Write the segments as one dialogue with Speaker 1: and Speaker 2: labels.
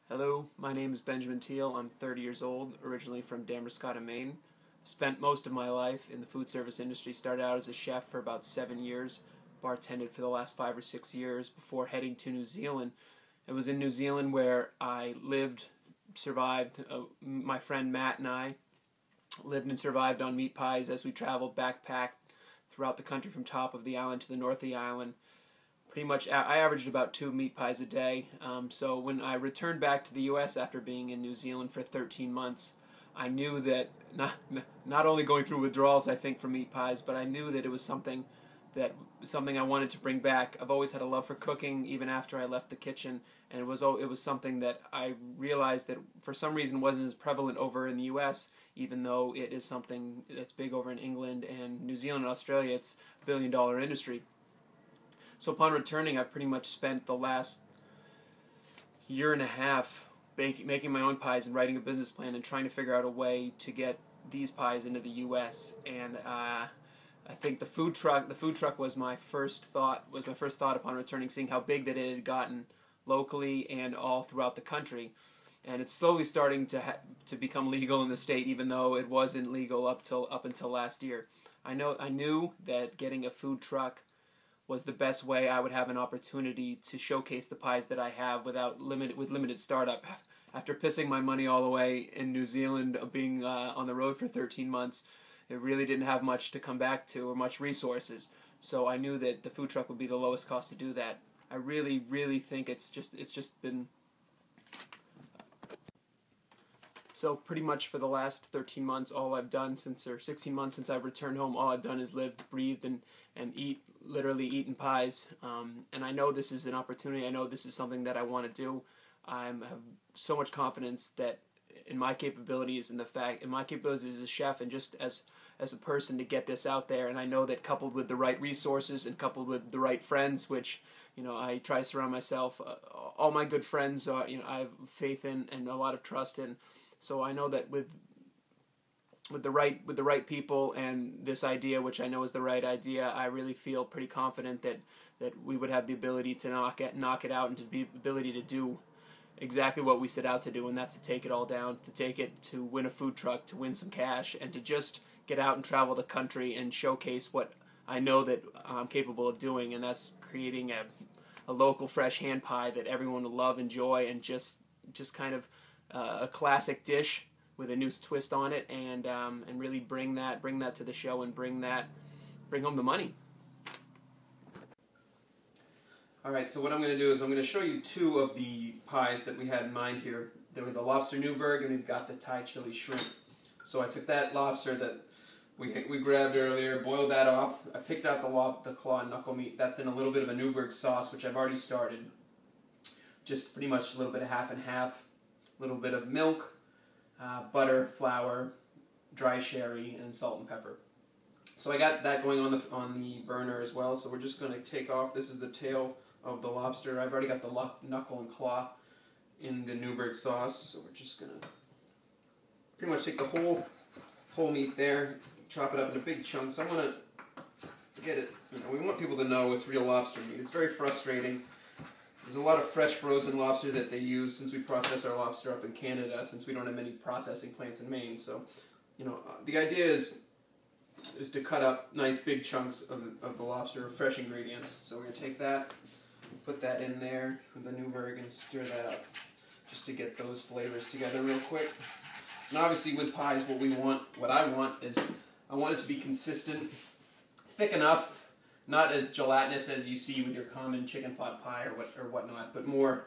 Speaker 1: Hello, my name is Benjamin Teal. I'm 30 years old, originally from Damerscott, Maine. Spent most of my life in the food service industry. Started out as a chef for about 7 years, bartended for the last 5 or 6 years before heading to New Zealand. It was in New Zealand where I lived, survived. My friend Matt and I lived and survived on meat pies as we traveled backpack throughout the country from top of the island to the north of the island. Pretty much, I averaged about 2 meat pies a day. So when I returned back to the U.S. after being in New Zealand for 13 months, I knew that not only going through withdrawals, I think, for meat pies, but I knew that it was something I wanted to bring back. I've always had a love for cooking, even after I left the kitchen, and it was something that I realized that for some reason wasn't as prevalent over in the U.S., even though it is something that's big over in England and New Zealand and Australia. It's a billion-dollar industry. So upon returning, I've pretty much spent the last year and a half making my own pies and writing a business plan and trying to figure out a way to get these pies into the U.S. And I think the food truck was my first thought upon returning, seeing how big that it had gotten locally and all throughout the country. And it's slowly starting to become legal in the state, even though it wasn't legal up until last year. I knew that getting a food truck was the best way I would have an opportunity to showcase the pies that I have with limited startup. After pissing my money all the way in New Zealand, being on the road for 13 months, it really didn't have much to come back to or much resources. So I knew that the food truck would be the lowest cost to do that. I really, really think it's just been. So pretty much for the last 13 months, all I've done or 16 months since I've returned home, all I've done is lived, breathed, and eat, literally eaten pies. And I know this is an opportunity. I know this is something that I want to do. I have so much confidence that in my capabilities and in my capabilities as a chef and just as a person to get this out there. And I know that coupled with the right resources and coupled with the right friends, which I try to surround myself. All my good friends, I have faith in and a lot of trust in. So I know that with the right people and this idea, which I know is the right idea, I really feel pretty confident that we would have the ability to knock it out and the ability to do exactly what we set out to do, and that's to take it all down, to win a food truck, to win some cash, and to just get out and travel the country and showcase what I know that I'm capable of doing, and that's creating a local fresh hand pie that everyone will love, enjoy, and just kind of a classic dish with a new twist on it, and really bring that to the show and bring home the money. All right, so what I'm going to do is I'm going to show you two of the pies that we had in mind here. There were the lobster Newburg, and we've got the Thai chili shrimp. So I took that lobster that we grabbed earlier, boiled that off. I picked out the claw and knuckle meat. That's in a little bit of a Newburg sauce, which I've already started. Just pretty much a little bit of half and half. A little bit of milk, butter, flour, dry sherry, and salt and pepper. So I got that going on the burner as well. So we're just going to take off. This is the tail of the lobster. I've already got the knuckle and claw in the Newburg sauce. So we're just going to pretty much take the whole meat there, chop it up into big chunks. I want to get it. We want people to know it's real lobster meat. It's very frustrating. There's a lot of fresh frozen lobster that they use since we process our lobster up in Canada, since we don't have many processing plants in Maine. So, the idea is to cut up nice big chunks of the lobster, fresh ingredients. So we're going to take that, put that in there with the Newburg, and stir that up just to get those flavors together real quick. And obviously with pies, what I want is I want it to be consistent, thick enough. Not as gelatinous as you see with your common chicken pot pie or whatnot, but more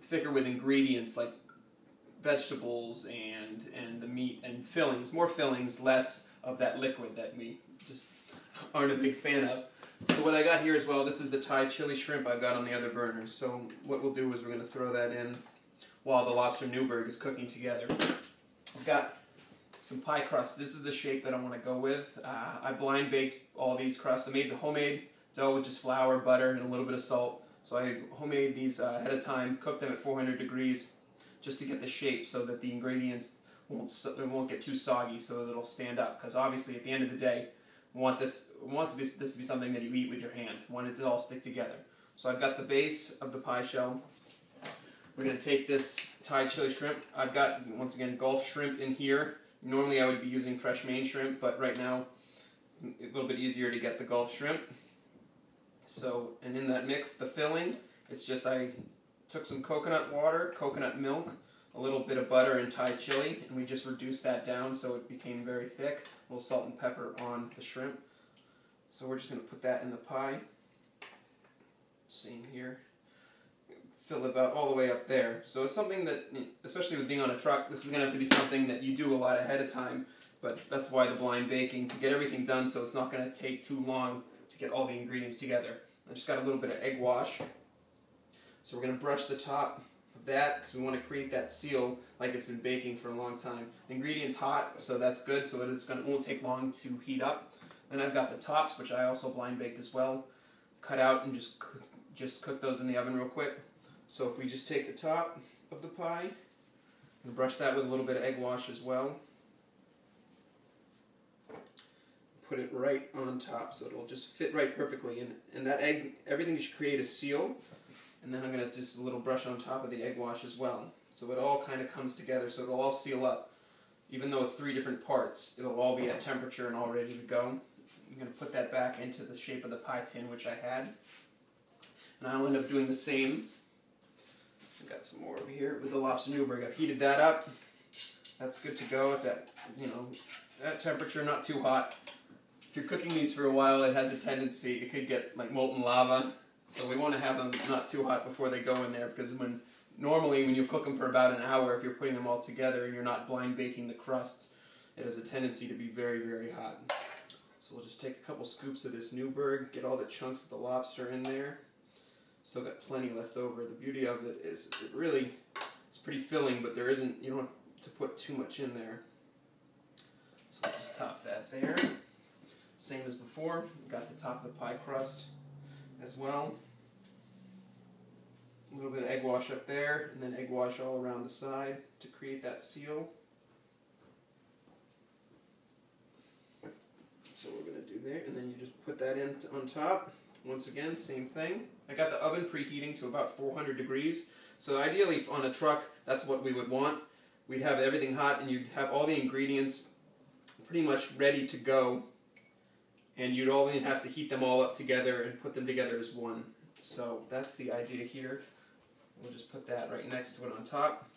Speaker 1: thicker with ingredients like vegetables and the meat and fillings. More fillings, less of that liquid that we just aren't a big fan of. So what I got here as well, this is the Thai chili shrimp I've got on the other burner. So what we'll do is we're going to throw that in while the lobster Newburg is cooking together. I've got some pie crust. This is the shape that I want to go with. I blind baked all these crusts. I made the homemade dough with just flour, butter, and a little bit of salt. So I homemade these ahead of time, cooked them at 400 degrees just to get the shape so that the ingredients won't get too soggy, so that it'll stand up. Because obviously at the end of the day, we want this to be something that you eat with your hand. We want it to all stick together. So I've got the base of the pie shell. We're going to take this Thai chili shrimp. I've got, once again, Gulf shrimp in here. Normally I would be using fresh Maine shrimp, but right now it's a little bit easier to get the Gulf shrimp. So, and in that mix, the filling, it's just I took some coconut water, coconut milk, a little bit of butter and Thai chili, and we just reduced that down so it became very thick. A little salt and pepper on the shrimp. So we're just going to put that in the pie. Same here. Fill it about all the way up there. So it's something that, especially with being on a truck, this is going to have to be something that you do a lot ahead of time. But that's why the blind baking, to get everything done so it's not going to take too long to get all the ingredients together. I just got a little bit of egg wash. So we're going to brush the top of that because we want to create that seal like it's been baking for a long time. The ingredient's hot, so that's good, so it won't take long to heat up. Then I've got the tops, which I also blind baked as well. Cut out and just cook those in the oven real quick. So if we just take the top of the pie and brush that with a little bit of egg wash as well. Put it right on top so it'll just fit right perfectly. And that egg, everything should create a seal. And then I'm going to just a little brush on top of the egg wash as well. So it all kind of comes together, so it'll all seal up. Even though it's 3 different parts, it'll all be at temperature and all ready to go. I'm going to put that back into the shape of the pie tin, which I had. And I'll end up doing the same. I've got some more over here with the lobster Newburg. I've heated that up. That's good to go. It's at, at temperature, not too hot. If you're cooking these for a while, it has a tendency, it could get like molten lava. So we want to have them not too hot before they go in there, because normally when you cook them for about an hour, if you're putting them all together and you're not blind baking the crusts, it has a tendency to be very, very hot. So we'll just take a couple scoops of this Newburg, get all the chunks of the lobster in there. Still got plenty left over. The beauty of it is it's pretty filling, but you don't have to put too much in there. So we'll just top that there. Same as before, got the top of the pie crust as well. A little bit of egg wash up there, and then egg wash all around the side to create that seal. So we're going to do there, and then you just put that in on top. Once again, same thing. I got the oven preheating to about 400 degrees. So ideally on a truck, that's what we would want. We'd have everything hot, and you'd have all the ingredients pretty much ready to go. And you'd only have to heat them all up together and put them together as one. So that's the idea here. We'll just put that right next to it on top.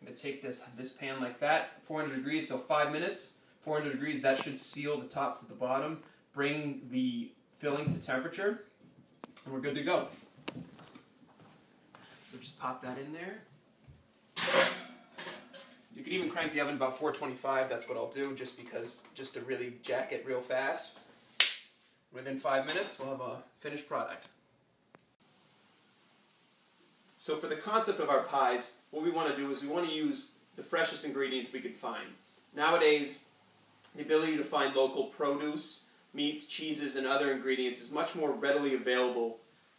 Speaker 1: I'm going to take this pan like that, 400 degrees, so 5 minutes. 400 degrees, that should seal the top to the bottom, bring the filling to temperature, and we're good to go. So just pop that in there. You could even crank the oven about 425, that's what I'll do, just to really jack it real fast. Within 5 minutes, we'll have a finished product. So for the concept of our pies, what we want to do is we want to use the freshest ingredients we can find. Nowadays, the ability to find local produce, meats, cheeses, and other ingredients is much more readily available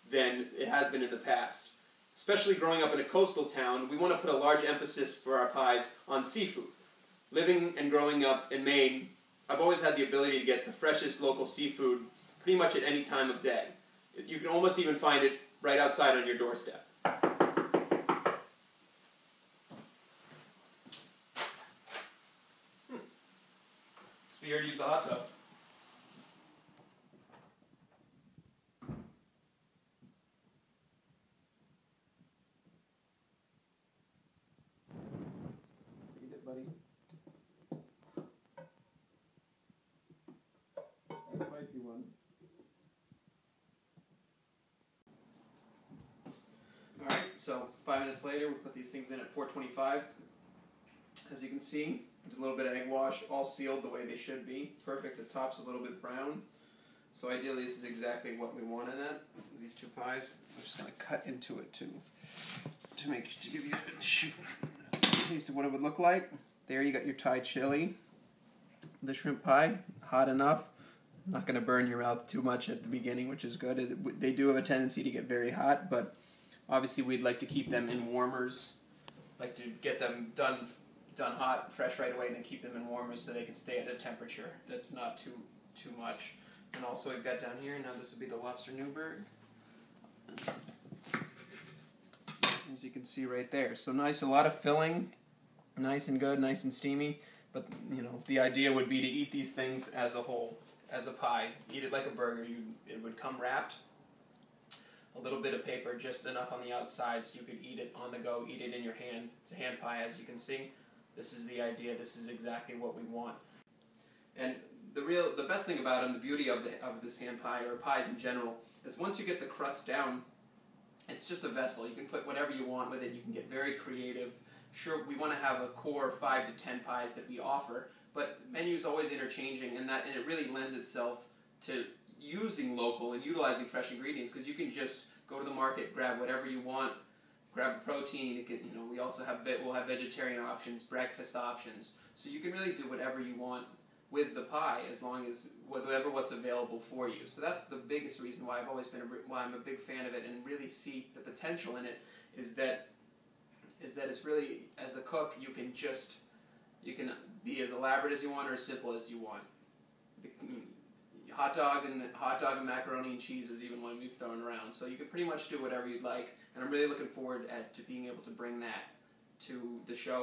Speaker 1: than it has been in the past. Especially growing up in a coastal town, we want to put a large emphasis for our pies on seafood. Living and growing up in Maine, I've always had the ability to get the freshest local seafood pretty much at any time of day. You can almost even find it right outside on your doorstep. So you already used the hot tub. Eat it, buddy. Spicy one. Alright, so 5 minutes later, we put these things in at 425. As you can see, there's a little bit of egg wash, all sealed the way they should be. Perfect, the top's a little bit brown. So ideally this is exactly what we want in that. These 2 pies, I'm just going to cut into it to give you a taste of what it would look like. There you got your Thai chili. The shrimp pie, hot enough. Not going to burn your mouth too much at the beginning, which is good. They do have a tendency to get very hot, but obviously we'd like to keep them in warmers. Like to get them done hot, fresh right away, and then keep them in warmers so they can stay at a temperature that's not too much. And also we've got down here, now this would be the lobster Newburg. As as you can see right there. So nice, a lot of filling, nice and good, nice and steamy. But you know, the idea would be to eat these things as a whole, as a pie. Eat it like a burger. It would come wrapped. A little bit of paper, just enough on the outside so you could eat it on the go, eat it in your hand. It's a hand pie, as you can see. This is the idea. This is exactly what we want. And the best thing about them, the beauty of this hand pie, or pies in general, is once you get the crust down, it's just a vessel. You can put whatever you want with it. You can get very creative. Sure, we want to have a core 5 to 10 pies that we offer, but menu's always interchanging, and it really lends itself to using local and utilizing fresh ingredients, because you can just go to the market, grab whatever you want, grab a protein. It can, you know, we'll have vegetarian options, breakfast options, so you can really do whatever you want with the pie, as long as what's available for you. So that's the biggest reason why why I'm a big fan of it and really see the potential in it, is that it's really, as a cook, you can be as elaborate as you want or as simple as you want. Hot dog and macaroni and cheese is even one we've thrown around. So you can pretty much do whatever you'd like, and I'm really looking forward to being able to bring that to the show.